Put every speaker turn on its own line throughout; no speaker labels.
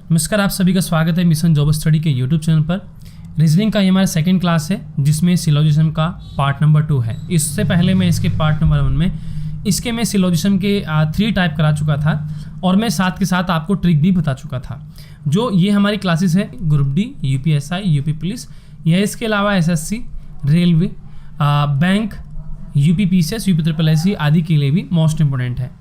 नमस्कार, आप सभी का स्वागत है मिशन जॉब स्टडी के यूट्यूब चैनल पर। रीजनिंग का ये हमारा सेकंड क्लास है जिसमें सिलोजिज्म का पार्ट नंबर 2 है। इससे पहले मैं इसके पार्ट नंबर 1 में इसके मैं सिलोजिज्म के 3 टाइप करा चुका था और मैं साथ के साथ आपको ट्रिक भी बता चुका था। जो ये हमारी क्लासेस है group D, UPSI, UP police, यह इसके अलावा SSC, railway, bank, UP PCS, UP triple SC आदि के लिए भी मोस्ट इंपोर्टेंट है।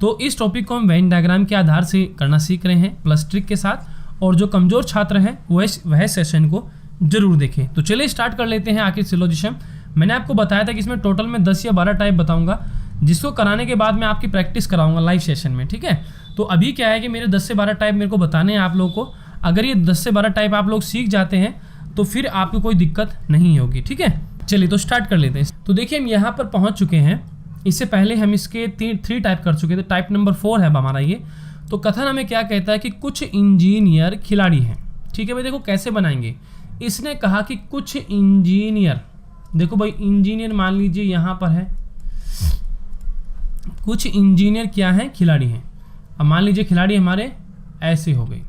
तो इस टॉपिक को हम वेन डायग्राम के आधार से करना सीख रहे हैं प्लस ट्रिक के साथ, और जो कमज़ोर छात्र हैं वह सेशन को जरूर देखें। तो चलिए स्टार्ट कर लेते हैं आखिर सिलोजिज्म। मैंने आपको बताया था कि इसमें टोटल में 10 या 12 टाइप बताऊंगा, जिसको कराने के बाद मैं आपकी प्रैक्टिस कराऊंगा लाइव सेशन में, ठीक है। तो अभी क्या है कि मेरे 10 से 12 टाइप मेरे को बताने हैं आप लोगों को। अगर ये 10 से 12 टाइप आप लोग सीख जाते हैं तो फिर आपको कोई दिक्कत नहीं होगी, ठीक है। चलिए तो स्टार्ट कर लेते हैं। तो देखिए हम यहाँ पर पहुँच चुके हैं। इससे पहले हम इसके 3 टाइप कर चुके थे। टाइप नंबर 4 है हमारा ये। तो कथन हमें क्या कहता है कि कुछ इंजीनियर खिलाड़ी हैं, ठीक है भाई। देखो कैसे बनाएंगे। इसने कहा कि कुछ इंजीनियर, देखो भाई इंजीनियर मान लीजिए यहाँ पर है, कुछ इंजीनियर क्या है, खिलाड़ी हैं। अब मान लीजिए खिलाड़ी हमारे ऐसे हो गई,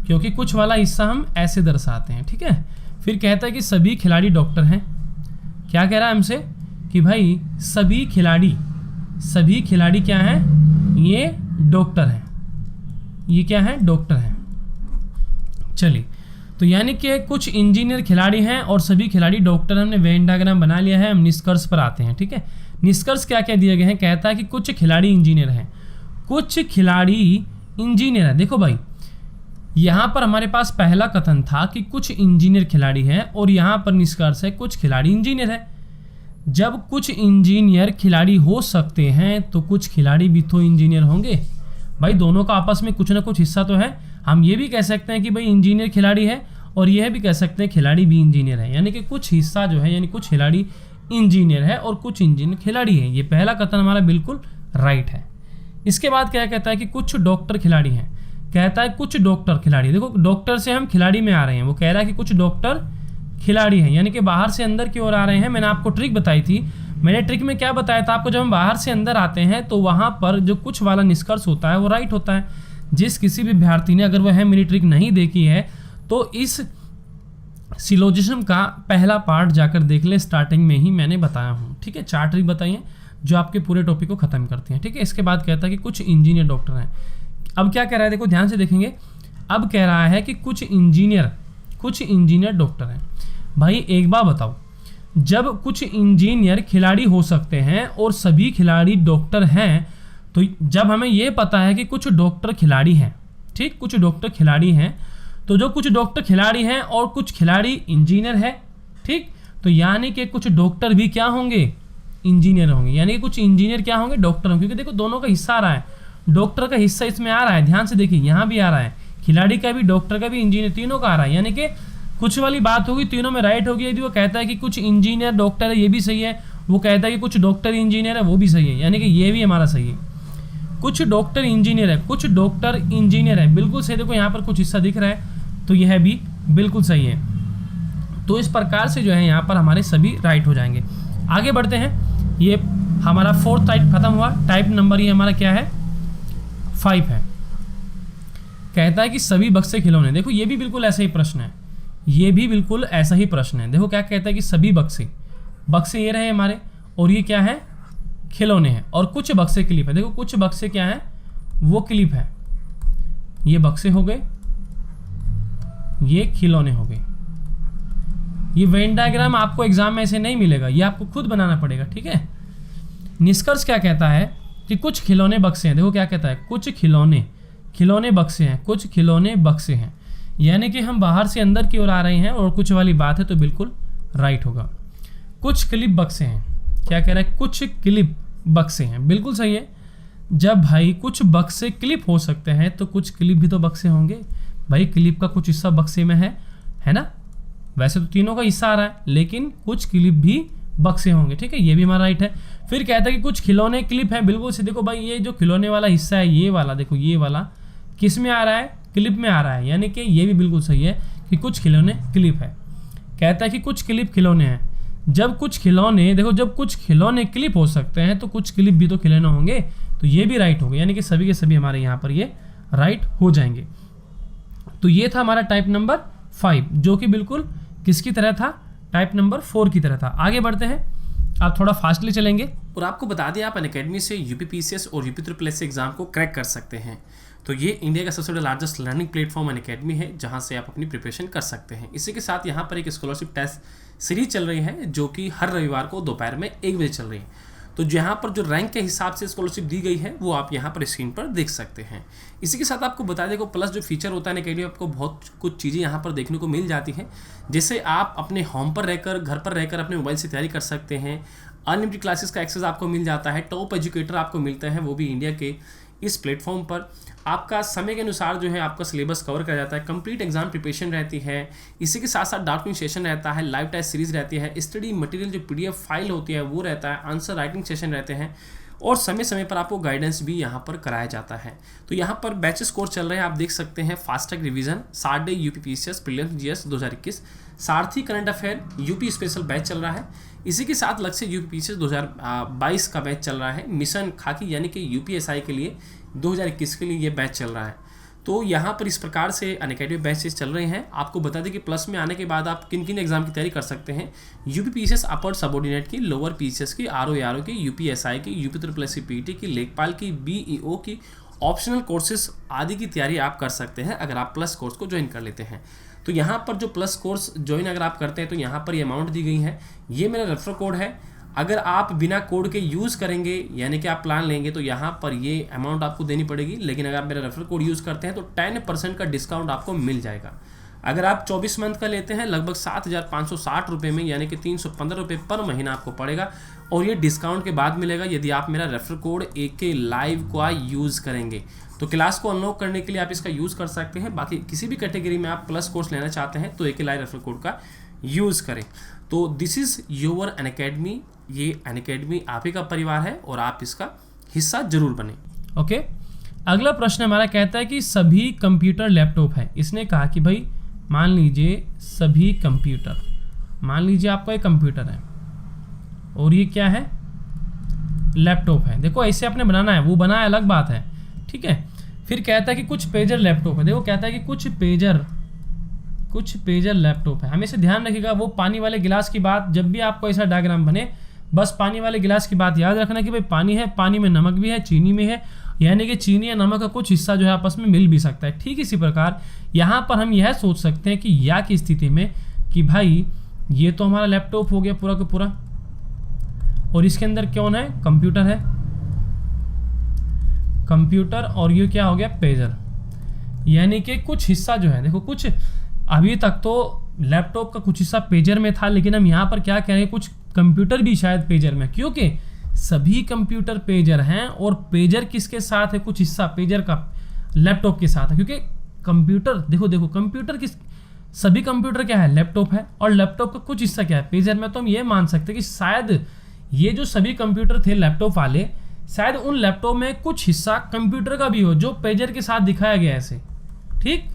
क्योंकि कुछ वाला हिस्सा हम ऐसे दर्शाते हैं, ठीक है। फिर कहता है कि सभी खिलाड़ी डॉक्टर हैं। क्या कह रहा है हमसे कि भाई सभी खिलाड़ी क्या हैं, ये डॉक्टर हैं। ये क्या है, डॉक्टर हैं। चलिए तो यानी कि कुछ इंजीनियर खिलाड़ी हैं और सभी खिलाड़ी डॉक्टर। हमने वेन डायग्राम बना लिया है। हम निष्कर्ष पर आते हैं, ठीक है। निष्कर्ष क्या क्या दिए गए हैं। कहता है कि कुछ खिलाड़ी इंजीनियर हैं, कुछ खिलाड़ी इंजीनियर है। देखो भाई यहाँ पर हमारे पास पहला कथन था कि कुछ इंजीनियर खिलाड़ी हैं, और यहाँ पर निष्कर्ष है कुछ खिलाड़ी इंजीनियर है। जब कुछ इंजीनियर खिलाड़ी हो सकते हैं तो कुछ खिलाड़ी भी तो इंजीनियर होंगे भाई। दोनों का आपस में कुछ ना कुछ हिस्सा तो है। हम ये भी कह सकते हैं कि भाई इंजीनियर खिलाड़ी है, और यह भी कह सकते हैं खिलाड़ी भी इंजीनियर है। यानी कि कुछ हिस्सा जो है, यानी कुछ खिलाड़ी इंजीनियर है और कुछ इंजीनियर खिलाड़ी है। ये पहला कथन हमारा बिल्कुल राइट है। इसके बाद क्या कहता है कि कुछ डॉक्टर खिलाड़ी हैं। कहता है कुछ डॉक्टर खिलाड़ी। देखो डॉक्टर से हम खिलाड़ी में आ रहे हैं। वो कह रहा है कि कुछ डॉक्टर खिलाड़ी हैं, यानी कि बाहर से अंदर की ओर आ रहे हैं। मैंने आपको ट्रिक बताई थी। मैंने ट्रिक में क्या बताया था आपको, जब हम बाहर से अंदर आते हैं तो वहाँ पर जो कुछ वाला निष्कर्ष होता है वो राइट होता है। जिस किसी भी विद्यार्थी ने अगर वह मेरी ट्रिक नहीं देखी है तो इस सिलोजिज्म का पहला पार्ट जाकर देख ले। स्टार्टिंग में ही मैंने बताया हूँ, ठीक है। 4 ट्रिक बताई हैं जो आपके पूरे टॉपिक को खत्म करती हैं, ठीक है। इसके बाद कहता है कि कुछ इंजीनियर डॉक्टर हैं। अब क्या कह रहा है, देखो ध्यान से देखेंगे। अब कह रहा है कि कुछ इंजीनियर डॉक्टर हैं। भाई एक बार बताओ, जब कुछ इंजीनियर खिलाड़ी हो सकते हैं और सभी खिलाड़ी डॉक्टर हैं, तो जब हमें यह पता है कि कुछ डॉक्टर खिलाड़ी हैं, ठीक, कुछ डॉक्टर खिलाड़ी हैं, तो जो कुछ डॉक्टर खिलाड़ी हैं और कुछ खिलाड़ी इंजीनियर है, ठीक, तो यानी कि कुछ डॉक्टर भी क्या होंगे, इंजीनियर होंगे। यानी कि कुछ इंजीनियर क्या होंगे, डॉक्टर होंगे। क्योंकि देखो दोनों का हिस्सा आ रहा है, डॉक्टर का हिस्सा इसमें आ रहा है। ध्यान से देखिए यहाँ भी आ रहा है, खिलाड़ी का भी, डॉक्टर का भी, इंजीनियर, तीनों का आ रहा है। यानी कि कुछ वाली बात होगी, तीनों में राइट होगी। यदि वो कहता है कि कुछ इंजीनियर डॉक्टर है, ये भी सही है। वो कहता है कि कुछ डॉक्टर इंजीनियर है, वो भी सही है। यानी कि ये भी हमारा सही है। कुछ डॉक्टर इंजीनियर है, कुछ डॉक्टर इंजीनियर है, बिल्कुल सही। देखो यहाँ पर कुछ हिस्सा दिख रहा है, तो यह भी बिल्कुल सही है। तो इस प्रकार से जो है यहाँ पर हमारे सभी राइट हो जाएंगे। आगे बढ़ते हैं। ये हमारा 4th टाइप खत्म हुआ। टाइप नंबर ये हमारा क्या है, 5 है। कहता है कि सभी बक्से खिलौने। देखो ये भी बिल्कुल ऐसा ही प्रश्न है, ये भी बिल्कुल ऐसा ही प्रश्न है। देखो क्या कहता है कि सभी बक्से ये रहे हमारे, और ये क्या है, खिलौने हैं, और कुछ बक्से क्लिप है। देखो कुछ बक्से क्या है, वो क्लिप है। ये बक्से हो गए, ये खिलौने हो गए। ये वेन डायग्राम आपको एग्जाम में ऐसे नहीं मिलेगा, ये आपको खुद बनाना पड़ेगा, ठीक है। निष्कर्ष क्या कहता है कि कुछ खिलौने बक्से हैं। देखो क्या कहता है, कुछ खिलौने बक्से हैं, कुछ खिलौने बक्से हैं। यानी कि हम बाहर से अंदर की ओर आ रहे हैं, और कुछ वाली बात है तो बिल्कुल राइट होगा। कुछ क्लिप बक्से हैं। क्या कह रहा है, कुछ क्लिप बक्से हैं, बिल्कुल सही है। जब भाई कुछ बक्से क्लिप हो सकते हैं तो कुछ क्लिप भी तो बक्से होंगे भाई। क्लिप का कुछ हिस्सा बक्से में है ना। वैसे तो तीनों का हिस्सा आ रहा है, लेकिन कुछ क्लिप भी बक्से होंगे, ठीक है। ये भी हमारा राइट है। फिर कहता है कि कुछ खिलौने क्लिप हैं, बिल्कुल से। देखो भाई ये जो खिलौने वाला हिस्सा है, ये वाला, देखो ये वाला किस में आ रहा है, क्लिप में आ रहा है। यानी कि ये भी बिल्कुल सही है कि कुछ खिलौने क्लिप है। कहता है कि कुछ क्लिप खिलौने हैं। जब कुछ खिलौने, देखो जब कुछ खिलौने क्लिप हो सकते हैं तो कुछ क्लिप भी तो खिलौने होंगे, तो ये भी राइट होगा। यानी कि सभी के सभी हमारे यहाँ पर ये राइट हो जाएंगे। तो ये था हमारा टाइप नंबर 5, जो कि बिल्कुल किसकी तरह था, टाइप नंबर 4 की तरह था। आगे बढ़ते हैं, आप थोड़ा फास्टली चलेंगे।
और आपको बता दें, आप अनअकैडमी से यूपीपीसीएस और यूपी एग्जाम को क्रैक कर सकते हैं। तो ये इंडिया का सबसे बड़ा लार्जेस्ट लर्निंग प्लेटफॉर्म अनअकैडमी है, जहाँ से आप अपनी प्रिपरेशन कर सकते हैं। इसी के साथ यहाँ पर एक स्कॉलरशिप टेस्ट सीरीज चल रही है, जो कि हर रविवार को दोपहर में 1 बजे चल रही है। तो जहाँ पर जो रैंक के हिसाब से स्कॉलरशिप दी गई है वो आप यहाँ पर स्क्रीन पर देख सकते हैं। इसी के साथ आपको बता दें, प्लस जो फीचर होता है अनअकैडमी, आपको बहुत कुछ चीज़ें यहाँ पर देखने को मिल जाती हैं। जैसे आप अपने होम पर रहकर, घर पर रहकर अपने मोबाइल से तैयारी कर सकते हैं। अनलिमिटेड क्लासेस का एक्सेस आपको मिल जाता है। टॉप एजुकेटर आपको मिलते हैं, वो भी इंडिया के इस प्लेटफॉर्म पर। आपका समय के अनुसार जो है आपका सिलेबस कवर किया जाता है। कंप्लीट एग्जाम प्रिपरेशन रहती है। इसी के साथ साथ डाउट सेशन रहता है, लाइव टेस्ट सीरीज रहती है, स्टडी मटेरियल जो PDF फाइल होती है वो रहता है, आंसर राइटिंग सेशन रहते हैं, और समय समय पर आपको गाइडेंस भी यहाँ पर कराया जाता है। तो यहाँ पर बैचेस कोर्स चल रहे हैं, आप देख सकते हैं। फास्ट ट्रैक रिवीजन, साडे यूपीपीसीएस प्रीलिम्स जीएस 2021, सारथी current affair UP special batch चल रहा है। इसी के साथ लक्ष्य यूपीपीसीएस 2022 का बैच चल रहा है। मिशन खाकी यानी कि यूपीएसआई के लिए 2021 के लिए ये बैच चल रहा है। तो यहाँ पर इस प्रकार से अनअकैडमी बैचेस चल रहे हैं। आपको बता दें कि प्लस में आने के बाद आप किन किन एग्जाम की तैयारी कर सकते हैं। यूपीपीसीएस अपर सबऑर्डिनेट की, लोअर पीसीएस की, आरओ की, यूपीएसआई की, यूपी पीटी की, लेखपाल की, बीईओ की, ऑप्शनल कोर्सेज आदि की तैयारी आप कर सकते हैं अगर आप प्लस कोर्स को ज्वाइन कर लेते हैं। तो यहाँ पर जो प्लस कोर्स ज्वाइन अगर आप करते हैं तो यहाँ पर ये अमाउंट दी गई है। ये मेरा रेफर कोड है। अगर आप बिना कोड के यूज़ करेंगे यानी कि आप प्लान लेंगे तो यहाँ पर ये अमाउंट आपको देनी पड़ेगी। लेकिन अगर आप मेरा रेफर कोड यूज़ करते हैं तो 10% का डिस्काउंट आपको मिल जाएगा। अगर आप 24 मंथ का लेते हैं लगभग 7,560 रुपये में, यानी कि 315 रुपये पर महीना आपको पड़ेगा, और ये डिस्काउंट के बाद मिलेगा यदि आप मेरा रेफर कोड AK लाइव का यूज़ करेंगे। तो क्लास को अनलॉक करने के लिए आप इसका यूज़ कर सकते हैं। बाकी किसी भी कैटेगरी में आप प्लस कोर्स लेना चाहते हैं तो AK लाइव रेफर कोड का यूज़ करें। तो दिस इज़ योर अनअकैडमी। ये अनअकैडमी आप ही का परिवार है और आप इसका हिस्सा जरूर बने।
ओके, अगला प्रश्न हमारा कहता है कि सभी कंप्यूटर लैपटॉप है। इसने कहा कि भाई मान लीजिए सभी कंप्यूटर, मान लीजिए आपका एक कंप्यूटर है और ये क्या है, लैपटॉप है। देखो ऐसे आपने बनाना है, वो बनाया अलग बात है, ठीक है। फिर कहता है कि कुछ पेजर लैपटॉप है। देखो कहता है कि कुछ पेजर लैपटॉप है। हमेशा ध्यान रखिएगा, वो पानी वाले गिलास की बात, जब भी आपको ऐसा डायग्राम बने बस पानी वाले गिलास की बात याद रखना कि भाई पानी है, पानी में नमक भी है, चीनी में है, यानी कि चीनी या नमक का कुछ हिस्सा जो है आपस में मिल भी सकता है। ठीक इसी प्रकार यहाँ पर हम यह सोच सकते हैं कि या की स्थिति में कि भाई ये तो हमारा लैपटॉप हो गया पूरा का पूरा, और इसके अंदर कौन है, कंप्यूटर है, कंप्यूटर, और ये क्या हो गया, पेजर। यानी कि कुछ हिस्सा जो है, देखो कुछ अभी तक तो लैपटॉप का कुछ हिस्सा पेजर में था, लेकिन हम यहाँ पर क्या कह रहे हैं, कुछ कंप्यूटर भी शायद पेजर में, क्योंकि सभी कंप्यूटर पेजर हैं और पेजर किसके साथ है, कुछ हिस्सा पेजर का लैपटॉप के साथ है। क्योंकि कंप्यूटर देखो कंप्यूटर किस, सभी कंप्यूटर क्या है, लैपटॉप है, और लैपटॉप का कुछ हिस्सा क्या है, पेजर में। तो हम ये मान सकते हैं कि शायद ये जो सभी कंप्यूटर थे लैपटॉप वाले, शायद उन लैपटॉप में कुछ हिस्सा कंप्यूटर का भी हो जो पेजर के साथ दिखाया गया ऐसे। ठीक,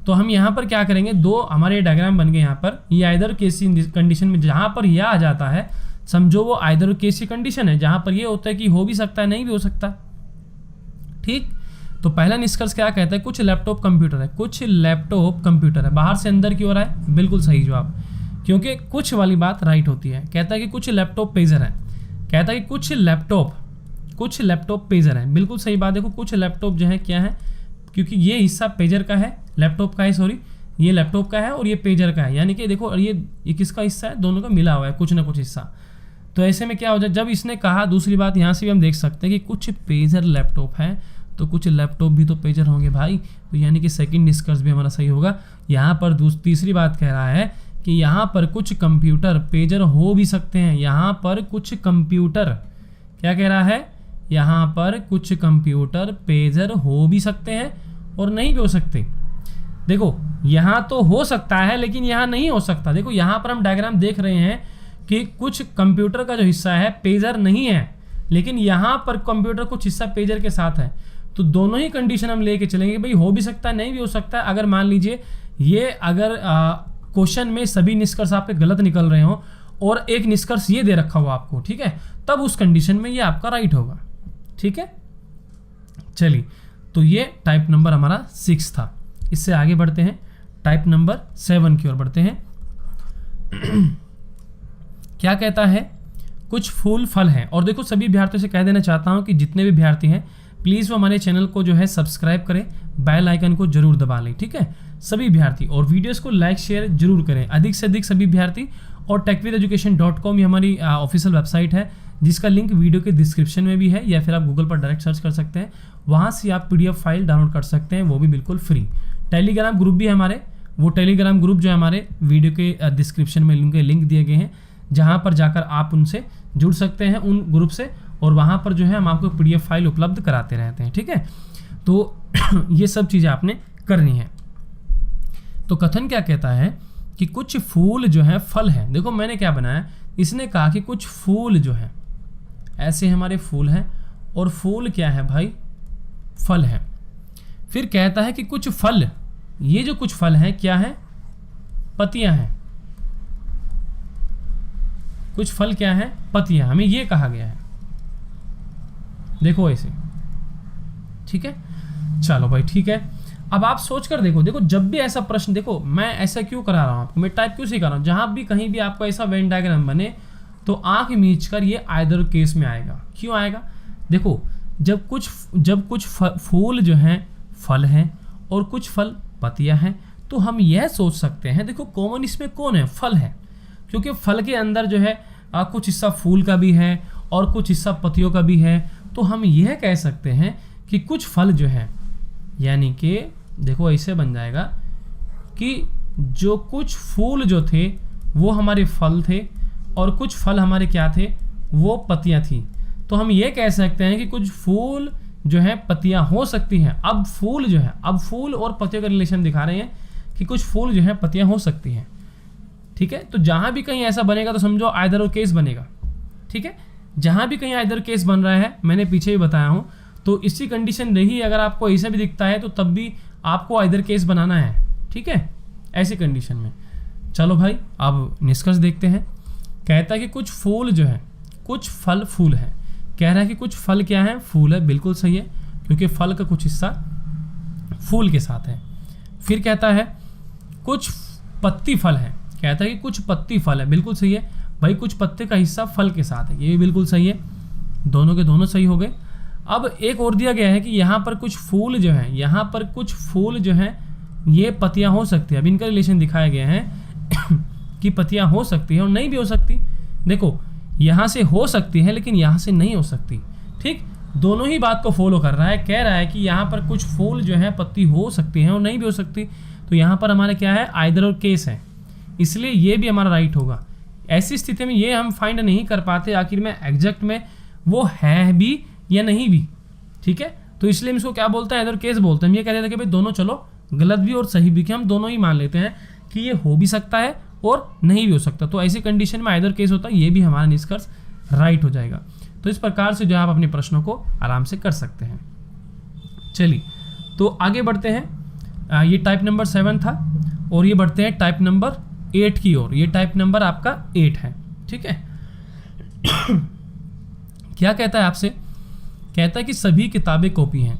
तो हम यहाँ पर क्या करेंगे, दो हमारे डायग्राम बन गए यहाँ पर। ये आइदर केसी कंडीशन में जहाँ पर यह आ जाता है, समझो वो आइदर केसी कंडीशन है जहाँ पर ये होता है कि हो भी सकता है नहीं भी हो सकता। ठीक, तो पहला निष्कर्ष क्या कहता है, कुछ लैपटॉप कंप्यूटर है, कुछ लैपटॉप कंप्यूटर है। बाहर से अंदर की ओर है, बिल्कुल सही जवाब, क्योंकि कुछ वाली बात राइट होती है। कहता है कि कुछ लैपटॉप पेजर है, कहता है कि कुछ लैपटॉप पेजर है, बिल्कुल सही बात। देखो कुछ लैपटॉप जो है क्या है, क्योंकि ये हिस्सा पेजर का है, लैपटॉप का है, सॉरी ये लैपटॉप का है और ये पेजर का है, यानी कि देखो ये किसका हिस्सा है, दोनों का मिला हुआ है कुछ ना कुछ हिस्सा। तो ऐसे में क्या हो जाए, जब इसने कहा, दूसरी बात यहाँ से भी हम देख सकते हैं कि कुछ पेजर लैपटॉप है, तो कुछ लैपटॉप भी तो पेजर होंगे भाई। तो यानी कि सेकंड निष्कर्ष भी हमारा सही होगा। यहाँ पर तीसरी बात कह रहा है कि यहाँ पर कुछ कंप्यूटर पेजर हो भी सकते हैं। यहाँ पर कुछ कंप्यूटर क्या कह रहा है, यहाँ पर कुछ कंप्यूटर पेजर हो भी सकते हैं और नहीं भी हो सकते। देखो यहाँ तो हो सकता है लेकिन यहाँ नहीं हो सकता। देखो यहाँ पर हम डायग्राम देख रहे हैं कि कुछ कंप्यूटर का जो हिस्सा है पेजर नहीं है, लेकिन यहाँ पर कंप्यूटर कुछ हिस्सा पेजर के साथ है। तो दोनों ही कंडीशन हम लेके चलेंगे, भाई हो भी सकता है नहीं भी हो सकता है। अगर मान लीजिए ये अगर क्वेश्चन में सभी निष्कर्ष आपके गलत निकल रहे हो और एक निष्कर्ष ये दे रखा हो आपको, ठीक है, तब उस कंडीशन में ये आपका राइट होगा। ठीक है, चलिए तो ये टाइप नंबर हमारा 6 था। इससे आगे बढ़ते हैं, टाइप नंबर 7 की ओर बढ़ते हैं। क्या कहता है, कुछ फूल फल हैं। और देखो सभी विद्यार्थियों से कह देना चाहता हूं कि जितने भी विद्यार्थी हैं प्लीज़ वो हमारे चैनल को जो है सब्सक्राइब करें, बेल आइकन को जरूर दबा लें, ठीक है सभी विद्यार्थी, और वीडियोस को लाइक शेयर जरूर करें अधिक से अधिक सभी विद्यार्थी। और techvideducation.com ये हमारी ऑफिशियल वेबसाइट है, जिसका लिंक वीडियो के डिस्क्रिप्शन में भी है, या फिर आप गूगल पर डायरेक्ट सर्च कर सकते हैं, वहाँ से आप PDF फाइल डाउनलोड कर सकते हैं, वो भी बिल्कुल फ्री। टेलीग्राम ग्रुप भी हमारे, वो टेलीग्राम ग्रुप जो है हमारे वीडियो के डिस्क्रिप्शन में उनके लिंक दिए गए हैं, जहाँ पर जाकर आप उनसे जुड़ सकते हैं उन ग्रुप से, और वहाँ पर जो है हम आपको PDF फाइल उपलब्ध कराते रहते हैं, ठीक है। तो ये सब चीज़ें आपने करनी है। तो कथन क्या कहता है कि कुछ फूल जो है फल है। देखो मैंने क्या बनाया, इसने कहा कि कुछ फूल जो है, ऐसे हमारे फूल हैं, और फूल क्या है भाई, फल है। फिर कहता है कि कुछ फल, ये जो कुछ फल हैं क्या है, पत्तियां हैं। कुछ फल क्या है, पत्तियां, हमें ये कहा गया है, देखो ऐसे, ठीक है। चलो भाई ठीक है, अब आप सोच कर देखो, देखो जब भी ऐसा प्रश्न, देखो मैं ऐसा क्यों करा रहा हूँ आपको, मैं टाइप क्यों सिखा रहा हूँ, जहाँ भी कहीं भी आपको ऐसा वेन डायग्राम बने तो आंख मीच कर ये आइदर केस में आएगा। क्यों आएगा, देखो जब कुछ फूल जो हैं फल हैं और कुछ फल पत्तियां हैं, तो हम यह सोच सकते हैं, देखो कॉमन इसमें कौन है, फल है, क्योंकि फल के अंदर जो है कुछ हिस्सा फूल का भी है और कुछ हिस्सा पत्तियों का भी है। तो हम यह कह सकते हैं कि कुछ फल जो है, यानी कि देखो ऐसे बन जाएगा कि जो कुछ फूल जो थे वो हमारे फल थे, और कुछ फल हमारे क्या थे, वो पत्तियां थी। तो हम ये कह सकते हैं कि कुछ फूल जो है पत्तियां हो सकती हैं। अब फूल जो है, अब फूल और पत्तियों का रिलेशन दिखा रहे हैं कि कुछ फूल जो है पत्तियां हो सकती हैं, ठीक है। तो जहां भी कहीं ऐसा बनेगा तो समझो आइदर और केस बनेगा, ठीक है। जहां भी कहीं आइदर केस बन रहा है, मैंने पीछे ही बताया हूं, तो इसी कंडीशन रही, अगर आपको ऐसा भी दिखता है तो तब भी आपको आइदर केस बनाना है, ठीक है, ऐसी कंडीशन में। चलो भाई अब निष्कर्ष देखते हैं। कहता है कि कुछ फूल जो है, कुछ फल फूल है। कह रहा है कि कुछ फल क्या है, फूल है, बिल्कुल सही है, क्योंकि फल का कुछ हिस्सा फूल के साथ है। फिर कहता है कुछ पत्ती फल है। कहता है कि कुछ पत्ती फल है, बिल्कुल सही है भाई, कुछ पत्ते का हिस्सा फल के साथ है, ये भी बिल्कुल सही है, दोनों के दोनों सही हो गए। अब एक और दिया गया है कि यहाँ पर कुछ फूल जो है, यहाँ पर कुछ फूल जो है ये पत्तियाँ हो सकती है। अब इनका रिलेशन दिखाया गया है कि पत्तियाँ हो सकती हैं और नहीं भी हो सकती। देखो यहाँ से हो सकती है लेकिन यहाँ से नहीं हो सकती, ठीक, दोनों ही बात को फॉलो कर रहा है। कह रहा है कि यहाँ पर कुछ फूल जो है पत्ती हो सकती हैं और नहीं भी हो सकती, तो यहाँ पर हमारा क्या है, आइदर और केस है, इसलिए ये भी हमारा राइट होगा। ऐसी स्थिति में ये हम फाइंड नहीं कर पाते आखिर में एग्जैक्ट में वो है भी या नहीं भी, ठीक है। तो इसलिए हम इसको क्या बोलते हैं, आइदर केस बोलते हैं। हम ये कह देते हैं कि भाई दोनों चलो गलत भी और सही भी, कि हम दोनों ही मान लेते हैं कि ये हो भी सकता है और नहीं भी हो सकता। तो ऐसी कंडीशन में आइदर केस होता है, ये भी हमारा निष्कर्ष राइट हो जाएगा। तो इस प्रकार से जो आप अपने प्रश्नों को आराम से कर सकते हैं। चलिए तो आगे बढ़ते हैं। ये टाइप नंबर 7 था और ये बढ़ते हैं टाइप नंबर 8 की ओर। ये टाइप नंबर आपका 8 है, ठीक है। क्या कहता है आपसे, कहता है कि सभी किताबें कॉपी हैं।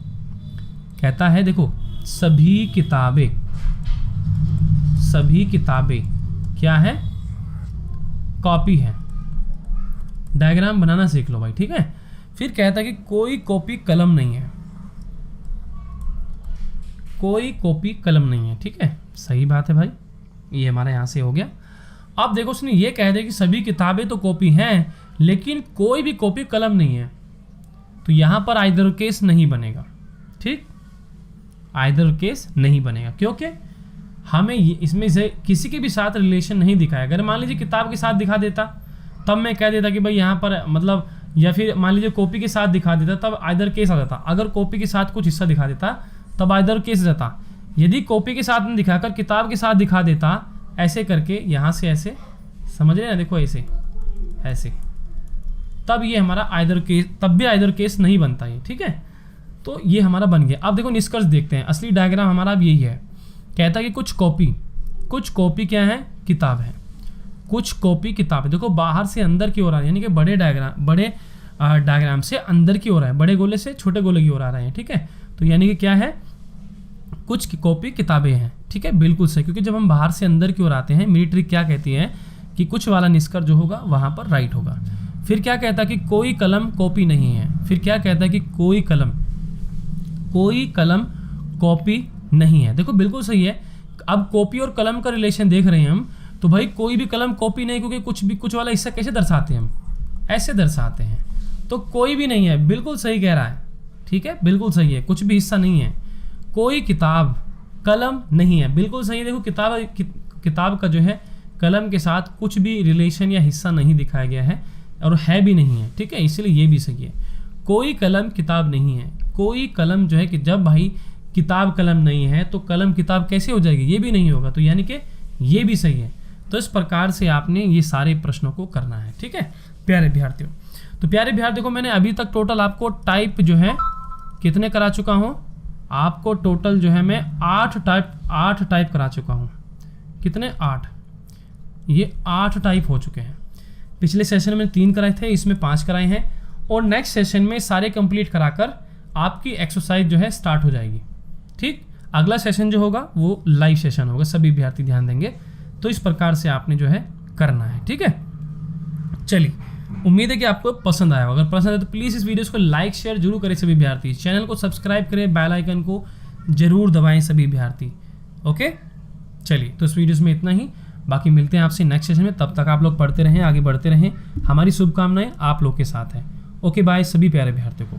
कहता है देखो सभी किताबें क्या है, कॉपी है। डायग्राम बनाना सीख लो भाई, ठीक है। फिर कहता है कि कोई कॉपी कलम नहीं है, कोई कॉपी कलम नहीं है, ठीक है, सही बात है भाई, ये हमारा यहाँ से हो गया। अब देखो उसने ये कह दिया कि सभी किताबें तो कॉपी हैं लेकिन कोई भी कॉपी कलम नहीं है, तो यहाँ पर आइदर केस नहीं बनेगा, ठीक, आइदर केस नहीं बनेगा, क्योंकि हमें इसमें से किसी के भी साथ रिलेशन नहीं दिखाया। अगर मान लीजिए किताब के साथ दिखा देता तब मैं कह देता कि भाई यहाँ पर मतलब, या फिर मान लीजिए कॉपी के साथ दिखा देता तब आइदर केस आ जाता। अगर कॉपी के साथ कुछ हिस्सा दिखा देता तब आइदर केस रहता। यदि कॉपी के साथ नहीं दिखाकर किताब के साथ दिखा देता, ऐसे करके यहाँ से ऐसे, समझ रहे हैं, देखो ऐसे ऐसे, तब ये हमारा आइदर केस, तब भी आइदर केस नहीं बनता ये, ठीक है। तो ये हमारा बन गया। अब देखो निष्कर्ष देखते हैं, असली डायग्राम हमारा अब यही है। कहता है कि कुछ कॉपी क्या है, किताब है, कुछ कॉपी किताब है। देखो बाहर से अंदर की ओर आ रही है, यानी कि बड़े डायग्राम से अंदर की ओर है, बड़े गोले से छोटे गोले की ओर आ रहे हैं, ठीक है। तो यानी कि क्या है, कुछ की कॉपी किताबें हैं। ठीक है, बिल्कुल सही, क्योंकि जब हम बाहर से अंदर की ओर आते हैं मिलिट्री क्या कहती है कि कुछ वाला निष्कर्ष जो होगा वहाँ पर राइट होगा। फिर क्या कहता है कि कोई कलम कॉपी नहीं है। फिर क्या कहता है कि कोई कलम कॉपी नहीं है। देखो बिल्कुल सही है। अब कॉपी और कलम का रिलेशन देख रहे हैं हम, तो भाई कोई भी कलम कॉपी नहीं, क्योंकि कुछ वाला हिस्सा कैसे दर्शाते हैं हम, ऐसे दर्शाते हैं। तो कोई भी नहीं है, बिल्कुल सही कह रहा है। ठीक है, बिल्कुल सही है, कुछ भी हिस्सा नहीं है। कोई किताब कलम नहीं है, बिल्कुल सही है। देखो किताब का जो है कलम के साथ कुछ भी रिलेशन या हिस्सा नहीं दिखाया गया है और है भी नहीं है। ठीक है, इसलिए ये भी सही है। कोई कलम किताब नहीं है। कोई कलम जो है कि जब भाई किताब कलम नहीं है तो कलम किताब कैसे हो जाएगी, ये भी नहीं होगा। तो यानी कि ये भी सही है। तो इस प्रकार से आपने ये सारे प्रश्नों को करना है। ठीक है प्यारे विद्यार्थियों, तो प्यारे विद्यार्थियों देखो मैंने अभी तक टोटल आपको टाइप जो है कितने करा चुका हूँ, आपको टोटल जो है मैं 8 टाइप करा चुका हूँ। कितने? 8। ये 8 टाइप हो चुके हैं। पिछले सेशन में 3 कराए थे, इसमें 5 कराए हैं, और नेक्स्ट सेशन में सारे कंप्लीट कराकर आपकी एक्सरसाइज जो है स्टार्ट हो जाएगी। ठीक, अगला सेशन जो होगा वो लाइव सेशन होगा, सभी विद्यार्थी ध्यान देंगे। तो इस प्रकार से आपने जो है करना है। ठीक है, चलिए उम्मीद है कि आपको पसंद आया। अगर पसंद आए तो प्लीज़ इस वीडियो को लाइक शेयर जरूर करें सभी विद्यार्थी। चैनल को सब्सक्राइब करें, बेल आइकन को जरूर दबाएं सभी विद्यार्थी। ओके, चलिए तो इस वीडियो में इतना ही। बाकी मिलते हैं आपसे नेक्स्ट सेशन में। तब तक आप लोग पढ़ते रहें, आगे बढ़ते रहें। हमारी शुभकामनाएं आप लोग के साथ हैं। ओके बाय सभी प्यारे विद्यार्थियों को।